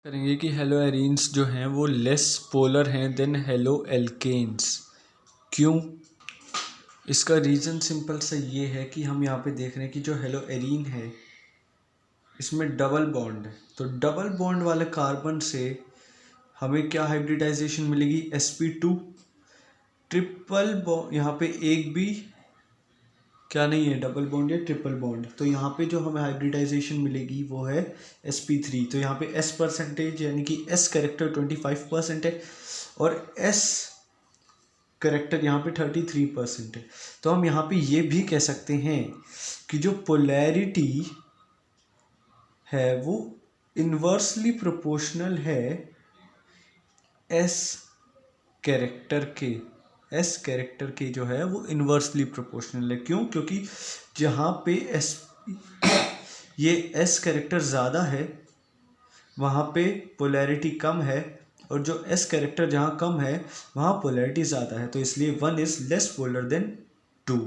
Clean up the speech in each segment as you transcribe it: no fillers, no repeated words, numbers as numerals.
करेंगे कि hello arenes जो हैं वो लेस पोलर हैं देन हेलो एल्केन्स। क्यों? इसका रीज़न सिंपल सा ये है कि हम यहाँ पे देख रहे हैं कि जो हेलो एरीन है इसमें डबल बॉन्ड है, तो डबल बॉन्ड वाले कार्बन से हमें क्या हाइब्रिडाइजेशन मिलेगी? sp2। ट्रिपल बॉन्ड यहाँ पे एक भी क्या नहीं है, डबल बॉन्ड या ट्रिपल बॉन्ड, तो यहाँ पे जो हमें हाइब्रिडाइजेशन मिलेगी वो है sp3। तो यहाँ पे s परसेंटेज यानी कि s कैरेक्टर 25% है और s कैरेक्टर यहाँ पे 33% है। तो हम यहाँ पे ये भी कह सकते हैं कि जो पोलैरिटी है वो इन्वर्सली प्रोपोर्शनल है s कैरेक्टर के जो है वो इन्वर्सली प्रोपोर्शनल है। क्यों? क्योंकि जहाँ पे ये s कैरेक्टर ज़्यादा है वहाँ पे पोलैरिटी कम है, और जो s कैरेक्टर जहाँ कम है वहाँ पोलैरिटी ज़्यादा है, तो इसलिए 1 इज़ लेस पोलर देन 2।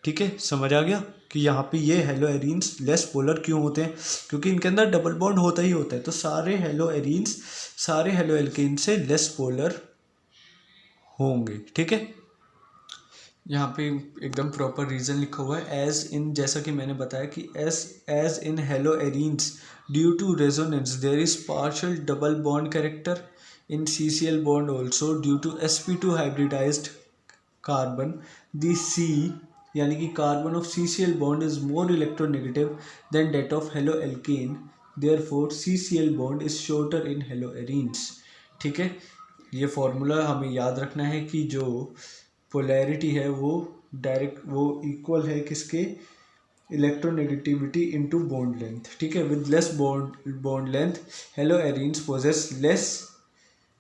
ठीक है, समझ आ गया कि यहाँ पे ये हेलो एरीन्स लेस पोलर क्यों होते हैं? क्योंकि इनके अंदर डबल बॉन्ड होता ही होता है। तो सारे हेलो एरीन्स सारे हेलो एल्केन से लेस पोलर होंगे। ठीक है, यहाँ पे एकदम प्रॉपर रीज़न लिखा हुआ है एज इन, जैसा कि मैंने बताया कि as in halo arenes due to resonance there is partial double bond character in CCl bond also due to sp2 hybridised carbon the C यानी कि carbon of CCl bond is more electronegative than that of halo alkane, therefore CCl bond is shorter in halo arenes. ठीक है, ये formula हमें याद रखना है कि जो पोलैरिटी है वो इक्वल है किसके? Electronegativity into bond length. ठीक है, with less bond length halo arenes possess less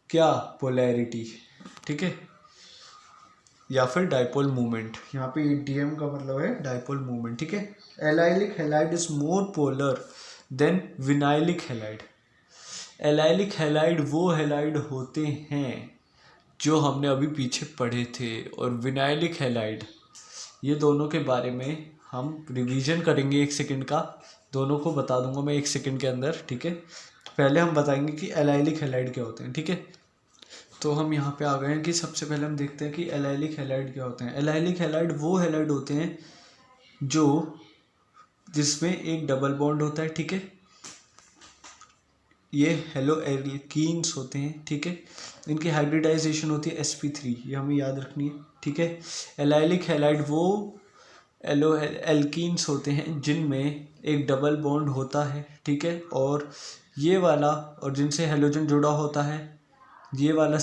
क्या? पोलैरिटी। ठीक है, या फिर डाइपोल मूवमेंट। यहाँ पे DM का मतलब है डाइपोल मूवमेंट। ठीक है, allylic halide is more polar than vinylic halide. Allylic halide वो हैलाइड होते हैं जो हमने अभी पीछे पढ़े थे, और विनाइलिक हैलाइड ये दोनों के बारे में हम रिवीजन करेंगे 1 सेकंड का, दोनों को बता दूंगा मैं 1 सेकंड के अंदर। ठीक है, पहले हम बताएंगे कि एलाइलिक हैलाइड क्या होते हैं। ठीक है, तो हम यहाँ पे आ गए हैं कि सबसे पहले हम देखते हैं कि एलाइलिक हैलाइड क्या होते हैं। एलाइलिक हैलाइड वो हैलाइड होते हैं जो जिसमें एक डबल बॉन्ड होता है। ठीक है, ये हेलो एल्कीन्स होते हैं। ठीक है, इनकी हाइब्रिडाइजेशन होती है sp3, ये हमें याद रखनी है। ठीक है, एलाइलिक हैलाइड वो एल्कीन्स होते हैं जिनमें एक डबल बॉन्ड होता है। ठीक है, और ये वाला, और जिनसे हेलोजन जुड़ा होता है, ये वाला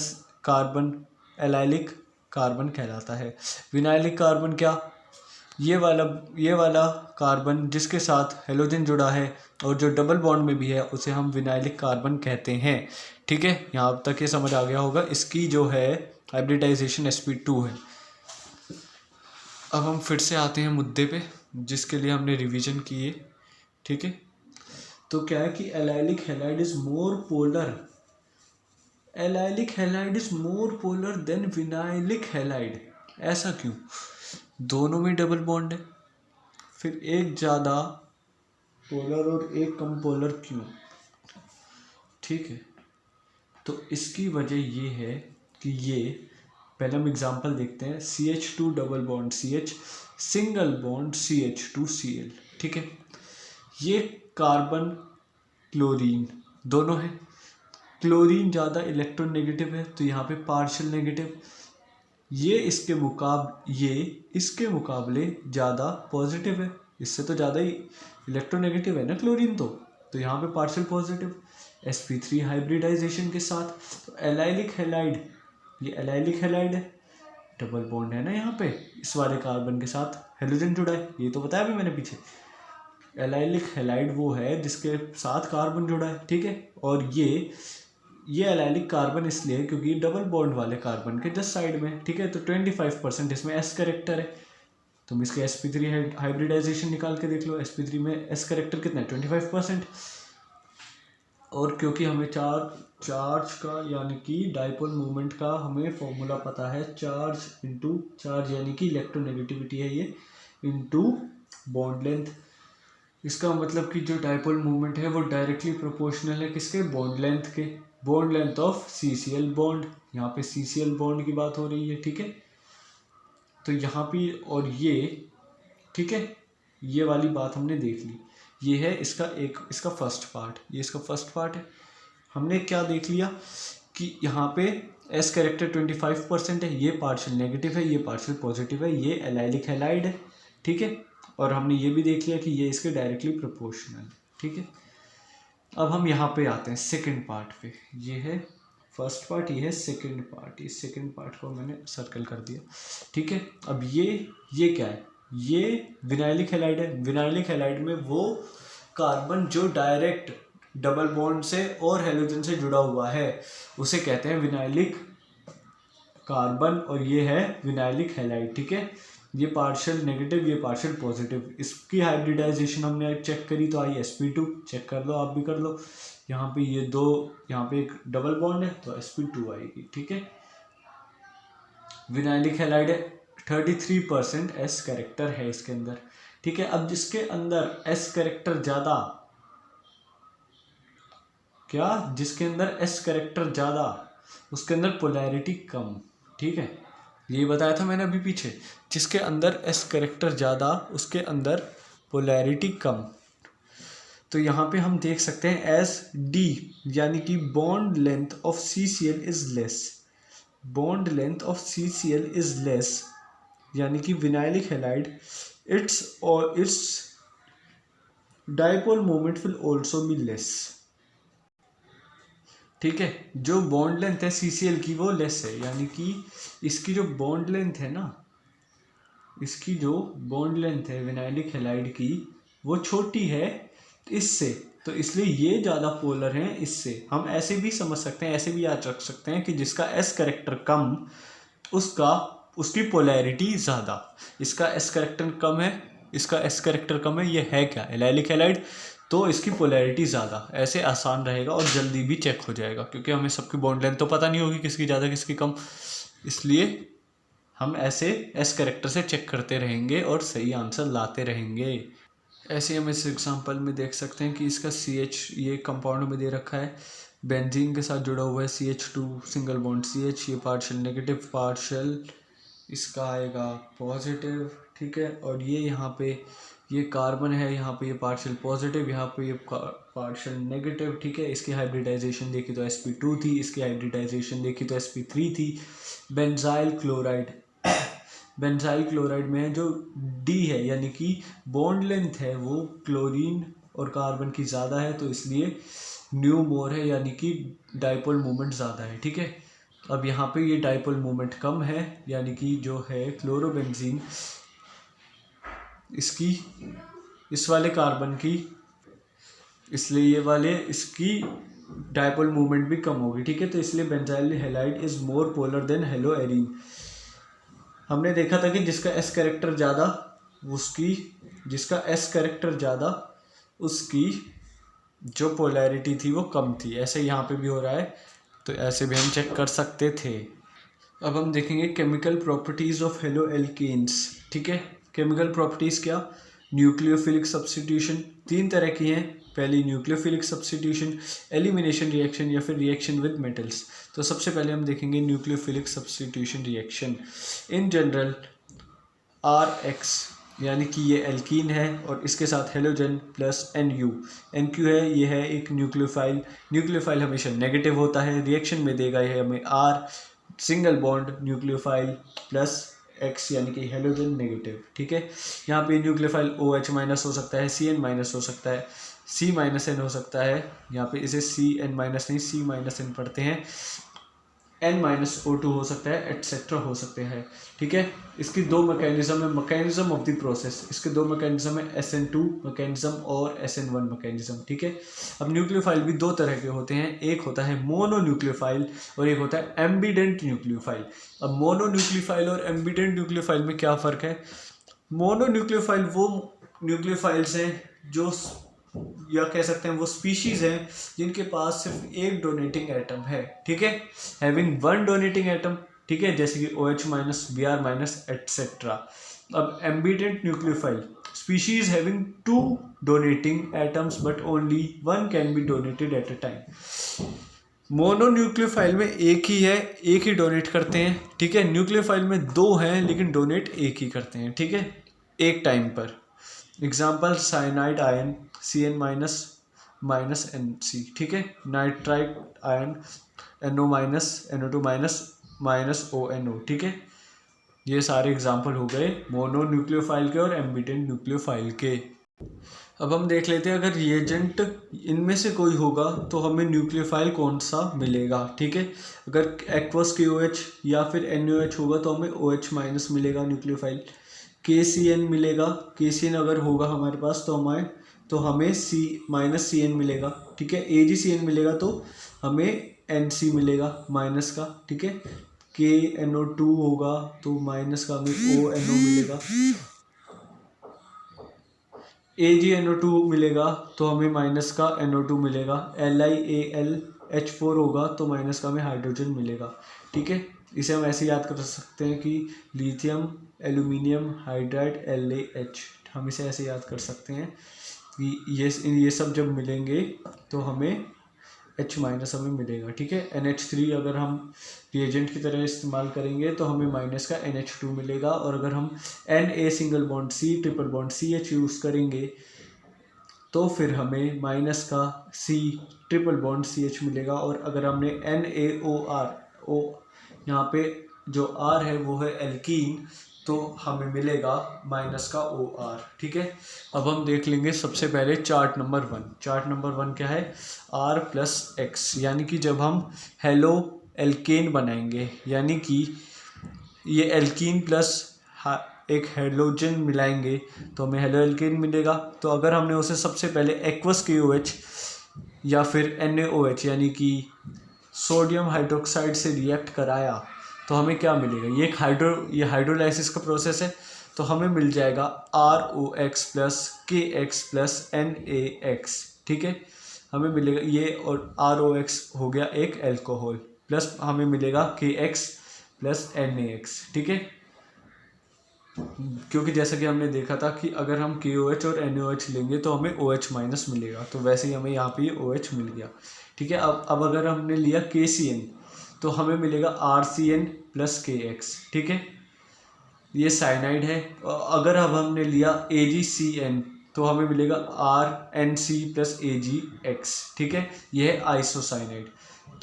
कार्बन एलाइलिक कार्बन कहलाता है। विनाइलिक कार्बन क्या? ये वाला कार्बन जिसके साथ हेलोजन जुड़ा है और जो डबल बॉन्ड में भी है उसे हम विनाइलिक कार्बन कहते हैं। ठीक है, यहाँ तक ये समझ आ गया होगा। इसकी जो है हाइब्रिडाइजेशन sp2 है। अब हम फिर से आते हैं मुद्दे पे जिसके लिए हमने रिवीजन किए। ठीक है, तो क्या है कि allylic halide is more polar, allylic halide is more polar than vinylic halide. ऐसा क्यों? दोनों में डबल बॉन्ड है, फिर एक ज़्यादा पोलर और एक कम पोलर क्यों? ठीक है, तो इसकी वजह ये है कि ये पहले हम एग्जांपल देखते हैं। CH2 double bond CH, single bond CH2Cl। ठीक है, ये कार्बन क्लोरीन दोनों है। क्लोरीन ज़्यादा इलेक्ट्रोनेगेटिव है तो यहाँ पे पार्शियल नेगेटिव, ये इसके मुकाबले ज़्यादा पॉजिटिव है, इससे तो ज़्यादा ही इलेक्ट्रोनेगेटिव है ना क्लोरीन, तो यहाँ पे पार्शियल पॉजिटिव sp3 हाइब्रिडाइजेशन के साथ। तो एलाइलिक हैलाइड, ये एलाइलिक हैलाइड है, डबल बॉन्ड है ना यहाँ पे, इस वाले कार्बन के साथ हेलोजन जुड़ा है, ये तो बताया भी मैंने पीछे। एलाइलिक हैलाइड वो है जिसके साथ कार्बन जुड़ा है। ठीक है, और ये एलाइलिक कार्बन इसलिए क्योंकि डबल बॉन्ड वाले कार्बन के जस्ट साइड में। ठीक है, तो 25% इसमें s कैरेक्टर है। तुम इसके sp3 हाइब्रिडाइजेशन निकाल के देख लो, sp3 में s कैरेक्टर कितना है? 25%। और क्योंकि हमें चार्ज का यानी कि डाइपोल मूवमेंट का हमें फॉर्मूला पता है, चार्ज इंटू चार्ज यानी कि इलेक्ट्रोनेगेटिविटी है ये, इंटू बॉन्ड लेंथ। इसका मतलब कि जो डायपोल मोमेंट है वो डायरेक्टली प्रोपोर्शनल है किसके, बॉन्ड लेंथ के, bond length of CCl bond. यहाँ पे CCl बॉन्ड की बात हो रही है, ठीक है। तो यहाँ पे और ये, ठीक है, ये वाली बात हमने देख ली। ये है इसका फर्स्ट पार्ट, ये इसका फर्स्ट पार्ट है। हमने क्या देख लिया कि यहाँ पे S कैरेक्टर 25% है, ये पार्शियल नेगेटिव है, ये पार्शियल पॉजिटिव है, ये एलाइलिक हैलाइड है, ठीक है। और हमने ये भी देख लिया कि ये इसके डायरेक्टली प्रोपोर्शनल, ठीक है। अब हम यहाँ पे आते हैं सेकंड पार्ट पे। ये है फर्स्ट पार्ट, ये है सेकंड पार्ट। इस सेकंड पार्ट को मैंने सर्कल कर दिया, ठीक है। अब ये क्या है, ये विनाइलिक हैलाइड है। विनाइलिक हैलाइड में वो कार्बन जो डायरेक्ट डबल बॉन्ड से और हेलोजन से जुड़ा हुआ है उसे कहते हैं विनाइलिक कार्बन, और ये है विनाइलिक हैलाइड, ठीक है। ये पार्शियल नेगेटिव, ये पार्शियल पॉजिटिव। इसकी हाइब्रिडाइजेशन हमने चेक करी तो आई sp2, चेक कर लो, आप भी कर लो। यहाँ पे ये दो, यहाँ पे एक डबल बॉन्ड है तो sp2 आएगी, ठीक है। विनाइलिक हैलाइड है, 33% S कैरेक्टर है इसके अंदर, ठीक है। अब जिसके अंदर S कैरेक्टर ज़्यादा, क्या, जिसके अंदर S कैरेक्टर ज़्यादा उसके अंदर पोलैरिटी कम, ठीक है। यही बताया था मैंने अभी पीछे, जिसके अंदर S कैरेक्टर ज़्यादा उसके अंदर पोलैरिटी कम। तो यहाँ पे हम देख सकते हैं एज D, यानी कि bond length of CCl is less, bond length of CCl is less, यानी कि vinylic halide it's dipole moment will also be less, ठीक है। जो बॉन्ड लेंथ है CCl की वो लेस है, यानी कि इसकी जो बॉन्ड लेंथ है ना, इसकी जो बॉन्ड लेंथ है विनाइलिक हैलाइड की वो छोटी है इससे, तो इसलिए ये ज़्यादा पोलर हैं इससे। हम ऐसे भी समझ सकते हैं, ऐसे भी याद रख सकते हैं कि जिसका S कैरेक्टर कम उसकी पोलैरिटी ज़्यादा, इसका S कैरेक्टर कम है, इसका S कैरेक्टर कम है, ये है क्या, एलाइलिक हैलाइड, तो इसकी पोलैरिटी ज़्यादा। ऐसे आसान रहेगा और जल्दी भी चेक हो जाएगा, क्योंकि हमें सबकी बॉन्ड लेंथ तो पता नहीं होगी किसकी ज़्यादा किसकी कम, इसलिए हम ऐसे S कैरेक्टर से चेक करते रहेंगे और सही आंसर लाते रहेंगे। ऐसे हम इस एग्जांपल में देख सकते हैं कि इसका CH ये कंपाउंड में दे रखा है, बेंजीन के साथ जुड़ा हुआ है CH2 सिंगल बॉन्ड CH, ये पार्शियल नेगेटिव, पार्शियल इसका आएगा पॉजिटिव, ठीक है। और ये यहाँ पे ये कार्बन है, यहाँ पे ये पार्शियल पॉजिटिव, यहाँ पे ये पार्शियल नेगेटिव, ठीक है। इसकी हाइब्रिडाइजेशन देखी तो sp2 थी, इसकी हाइब्रिडाइजेशन देखी तो sp3 थी। बेंजाइल क्लोराइड, बेंजाइल क्लोराइड में जो D है, यानी कि बॉन्ड लेंथ है वो क्लोरीन और कार्बन की ज़्यादा है, तो इसलिए न्यू मोर है, यानी कि डायपोल मोमेंट ज़्यादा है, ठीक है। अब यहाँ पे ये डायपोल मोमेंट कम है, यानी कि जो है क्लोरोबेंजीन इसकी इस वाले कार्बन की, इसलिए ये वाले इसकी डायपोल मोमेंट भी कम होगी, ठीक है। तो इसलिए benzyl halide is more polar than haloarene. हमने देखा था कि जिसका S कैरेक्टर ज़्यादा उसकी जो पोलैरिटी थी वो कम थी, ऐसे यहाँ पे भी हो रहा है, तो ऐसे भी हम चेक कर सकते थे। अब हम देखेंगे chemical properties of halo alkanes, ठीक है। केमिकल प्रॉपर्टीज़ क्या, न्यूक्लियोफिलिक सब्स्टिट्यूशन 3 तरह की हैं। पहली न्यूक्लियोफिलिक सब्स्टिट्यूशन, एलिमिनेशन रिएक्शन या फिर रिएक्शन विद मेटल्स। तो सबसे पहले हम देखेंगे nucleophilic substitution reaction. In general RX, यानी कि ये एल्कीन है और इसके साथ हेलोजन प्लस NQ है, ये है एक न्यूक्लियोफाइल हमेशा नेगेटिव होता है, रिएक्शन में देगा ये हमें R, single bond nucleophile plus X, यानी कि हेलोजन नेगेटिव, ठीक है। यहाँ पे न्यूक्लियोफाइल OH माइनस हो सकता है, CN माइनस हो सकता है, C-N हो सकता है, यहाँ पे इसे CN माइनस नहीं C-N पढ़ते हैं, N-O2 हो सकता है, एटसेट्रा हो सकते हैं, ठीक है। इसकी 2 मैकेनिज्म है, मैकेनिज्म ऑफ द प्रोसेस, इसके 2 मैकेनिज्म है, SN2 मैकेनिज्म और SN1 मैकेनिज्म, ठीक है। अब न्यूक्लियोफाइल भी 2 तरह के होते हैं, एक होता है मोनोन्यूक्लियोफाइल और एक होता है एम्बिडेंट न्यूक्लियोफाइल। अब मोनोन्यूक्लियोफाइल और एम्बिडेंट न्यूक्लियोफाइल में क्या फ़र्क है, मोनोन्यूक्लियोफाइल वो न्यूक्लियोफाइल्स हैं जो, या कह सकते हैं वो स्पीशीज़ हैं जिनके पास सिर्फ एक डोनेटिंग एटम है, ठीक है, हैविंग 1 डोनेटिंग एटम, ठीक है, जैसे कि OH minus, Br minus etcetera. अब ambident nucleophile, species having 2 donating atoms but only 1 can be donated at a time. Mononucleophile में एक ही है, एक ही डोनेट करते हैं, ठीक है। न्यूक्लियोफाइल में 2 हैं लेकिन डोनेट एक ही करते हैं, ठीक है, एक टाइम पर। Example cyanide ion Cn minus Nc, ठीक है। Nitrite ion NO minus NO2 minus ONO, ठीक है। ये सारे एग्जाम्पल हो गए मोनो न्यूक्लियोफाइल के और एम्बिडेंट न्यूक्लियोफाइल के। अब हम देख लेते हैं अगर रिएजेंट इनमें से कोई होगा तो हमें न्यूक्लियोफाइल कौन सा मिलेगा, ठीक है। अगर एक्वस KOH या फिर NaOH होगा तो हमें OH माइनस मिलेगा न्यूक्लियोफाइल। KCN मिलेगा, KCN अगर होगा हमारे पास तो हमें -CN मिलेगा, ठीक है। AgCN मिलेगा तो हमें NC मिलेगा माइनस का, ठीक है। KNO2 होगा तो माइनस का हमें ONO मिलेगा। AgNO2 मिलेगा तो हमें माइनस का NO2 मिलेगा। LiAlH4 होगा तो माइनस का हमें हाइड्रोजन मिलेगा, ठीक है। इसे हम ऐसे याद कर सकते हैं कि लिथियम एल्यूमिनियम हाइड्राइड LaH, हम इसे ऐसे याद कर सकते हैं कि ये सब जब मिलेंगे तो हमें H माइनस हमें मिलेगा, ठीक है। NH3 अगर हम रिएजेंट की तरह इस्तेमाल करेंगे तो हमें माइनस का NH2 मिलेगा। और अगर हम Na single bond C triple bond CH use करेंगे तो फिर हमें माइनस का C ट्रिपल बॉन्ड CH मिलेगा। और अगर हमने NaOR यहाँ पे जो R है वो है एल्कीन तो हमें मिलेगा माइनस का OR, ठीक है। अब हम देख लेंगे सबसे पहले चार्ट नंबर 1। चार्ट नंबर 1 क्या है, R+X, यानी कि जब हम हेलो एल्केन बनाएंगे, यानी कि ये एल्कीन प्लस एक हेलोजन मिलाएंगे तो हमें हेलो एल्केन मिलेगा। तो अगर हमने उसे सबसे पहले एक्वस KOH या फिर NaOH यानी कि सोडियम हाइड्रोक्साइड से रिएक्ट कराया तो हमें क्या मिलेगा, ये हाइड्रोलाइसिस का प्रोसेस है तो हमें मिल जाएगा ROX plus KX plus NaX, ठीक है। हमें मिलेगा ये, और ROX हो गया एक एल्कोहल, प्लस हमें मिलेगा KX प्लस NaX, ठीक है। क्योंकि जैसा कि हमने देखा था कि अगर हम KOH और NaOH लेंगे तो हमें OH माइनस मिलेगा, तो वैसे ही हमें यहाँ पे ये OH मिल गया, ठीक है। अब अगर हमने लिया KCN तो हमें मिलेगा RCN प्लस KX, ठीक है, ये साइनाइड है। अगर अब हमने लिया AgCN तो हमें मिलेगा RNC प्लस AgX, ठीक है, ये है आइसोसाइनाइड।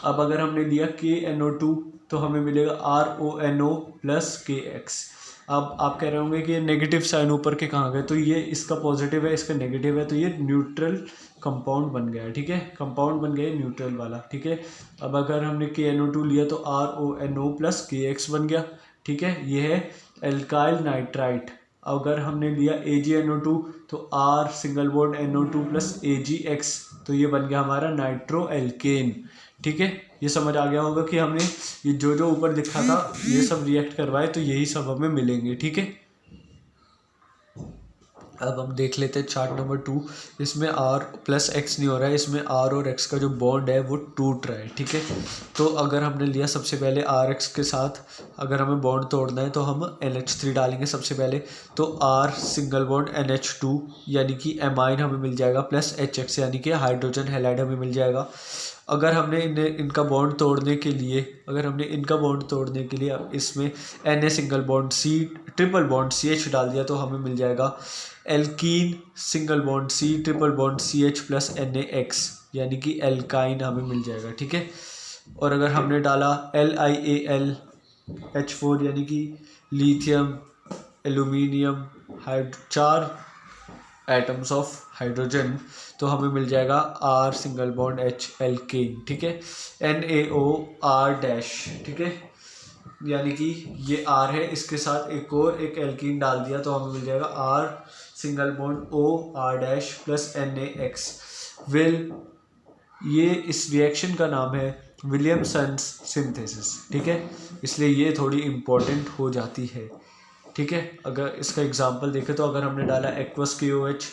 अब अगर हमने लिया KNO2 तो हमें मिलेगा RONO प्लस KX। अब आप कह रहे होंगे कि ये नेगेटिव साइन ऊपर के कहाँ गए, तो ये इसका पॉजिटिव है इसका नेगेटिव है तो ये न्यूट्रल कंपाउंड बन गया है, ठीक है, कंपाउंड बन गया न्यूट्रल वाला, ठीक है। अब अगर हमने KNO2 लिया तो RONO प्लस KX बन गया, ठीक है, ये है एल्काइल नाइट्राइट। अगर हमने लिया AgNO2 तो R single bond NO2 plus AgX तो ये बन गया हमारा नाइट्रो एल्केन, ठीक है। ये समझ आ गया होगा कि हमने ये जो ऊपर लिखा था ये सब रिएक्ट करवाए तो यही सब हमें मिलेंगे, ठीक है। अब हम देख लेते हैं चार्ट नंबर 2। इसमें R+X नहीं हो रहा है, इसमें R और X का जो बॉन्ड है वो टूट रहा है, ठीक है। तो अगर हमने लिया सबसे पहले RX के साथ अगर हमें बॉन्ड तोड़ना है तो हम NH3 डालेंगे सबसे पहले, तो R सिंगल बॉन्ड NH2 यानी कि एमाइन हमें मिल जाएगा, प्लस HX यानी कि हाइड्रोजन हैलाइड हमें मिल जाएगा। अगर हमने इनका बॉन्ड तोड़ने के लिए इसमें Na single bond C triple bond CH डाल दिया तो हमें मिल जाएगा alkene single bond C triple bond CH plus NaX यानी कि एल्काइन हमें मिल जाएगा, ठीक है। और अगर हमने डाला LiAlH4 यानी कि lithium aluminium 4 atoms of hydrogen तो हमें मिल जाएगा R single bond H alkane, ठीक है, NaOR-, ठीक है, यानी कि ये R है इसके साथ एक और एक एल्कीन डाल दिया तो हमें मिल जाएगा R single bond OR- plus NaX। ये इस रिएक्शन का नाम है विलियमसन्स सिंथेसिस, ठीक है, इसलिए ये थोड़ी इम्पोर्टेंट हो जाती है, ठीक है। अगर इसका एग्जांपल देखें तो अगर हमने डाला एक्वस KOH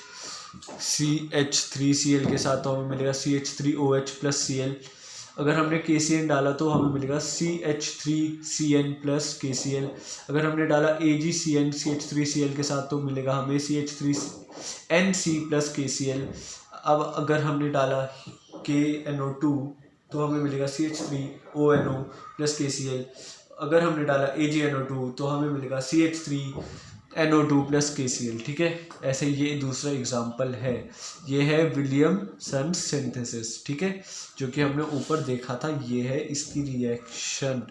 CH3Cl के साथ तो हमें मिलेगा CH3OH प्लस Cl। अगर हमने KCN डाला तो हमें मिलेगा CH3CN प्लस KCl। अगर हमने डाला AgCN CH3Cl के साथ तो मिलेगा हमें CH3NC प्लस KCl। अब अगर हमने डाला KNO2 तो हमें मिलेगा CH3ONO प्लस KCl। अगर हमने डाला AgNO2 तो हमें मिलेगा CH3NO2 प्लस KCl। ठीक है, ऐसे ये दूसरा एग्जाम्पल है। ये है विलियमसन सिंथेसिस। ठीक है, जो कि हमने ऊपर देखा था। ये है इसकी रिएक्शन,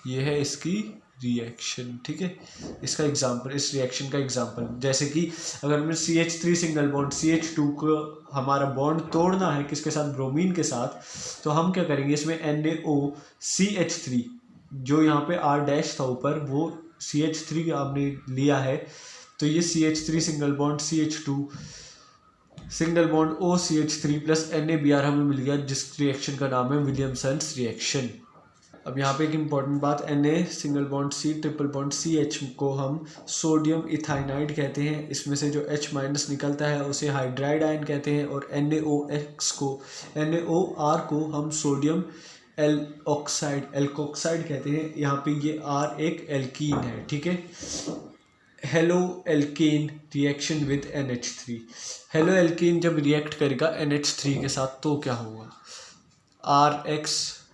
ये है इसकी रिएक्शन। ठीक है, इसका एग्जाम्पल, इस रिएक्शन का एग्जाम्पल, जैसे कि अगर हमें CH3 सिंगल बॉन्ड CH2 को हमारा बॉन्ड तोड़ना है किसके साथ, ब्रोमीन के साथ, तो हम क्या करेंगे, इसमें NaOCH3 जो यहाँ पे R डैश था ऊपर, वो CH3 हमने लिया है, तो ये CH3 single bond CH2 single bond OCH3 plus NaBr हमें मिल गया, जिस रिएक्शन का नाम है विलियमसन्स रिएक्शन। अब यहाँ पे एक इम्पॉर्टेंट बात, Na single bond C triple bond CH को हम सोडियम इथाइनाइड कहते हैं। इसमें से जो H माइनस निकलता है उसे हाइड्राइड आयन कहते हैं। और NaOR को हम सोडियम एल्कोक्साइड कहते हैं। यहाँ पे ये R एक एल्कीन है। ठीक है, hello alkene reaction with NH3। Hello alkene जब रिएक्ट करेगा NH3 के साथ तो क्या होगा,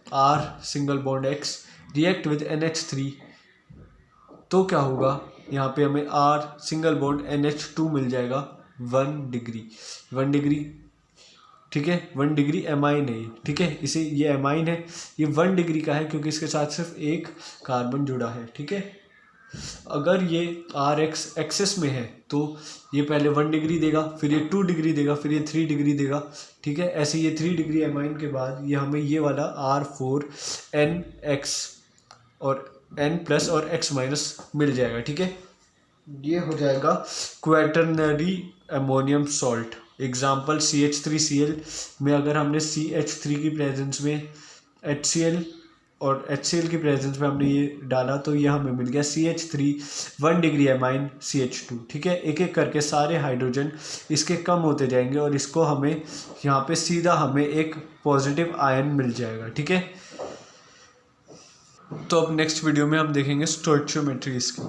R single bond X react with NH3 तो क्या होगा, यहाँ पे हमें R सिंगल बॉन्ड NH2 मिल जाएगा 1 डिग्री। ठीक है, 1 डिग्री एमाइन है। ठीक है, इसे ये एमाइन है, ये 1 डिग्री का है क्योंकि इसके साथ सिर्फ एक कार्बन जुड़ा है। ठीक है, अगर ये RX एक्सेस में है तो ये पहले 1 डिग्री देगा, फिर ये 2 डिग्री देगा, फिर ये 3 डिग्री देगा। ठीक है, ऐसे ये 3 डिग्री एमाइन के बाद ये हमें ये वाला R4NX और N प्लस और X माइनस मिल जाएगा। ठीक है, ये हो जाएगा क्वैटरनरी अमोनियम सॉल्ट। एग्जाम्पल CH3Cl में अगर हमने CH3 की प्रेजेंस में HCl और HCl की प्रेजेंस में हमने ये डाला तो ये हमें मिल गया CH3 1 डिग्री एमाइन CH2। ठीक है, एक एक करके सारे हाइड्रोजन इसके कम होते जाएंगे और इसको हमें यहाँ पे सीधा हमें एक पॉजिटिव आयन मिल जाएगा। ठीक है, तो अब नेक्स्ट वीडियो में हम देखेंगे स्टोइचियोमेट्री इसकी।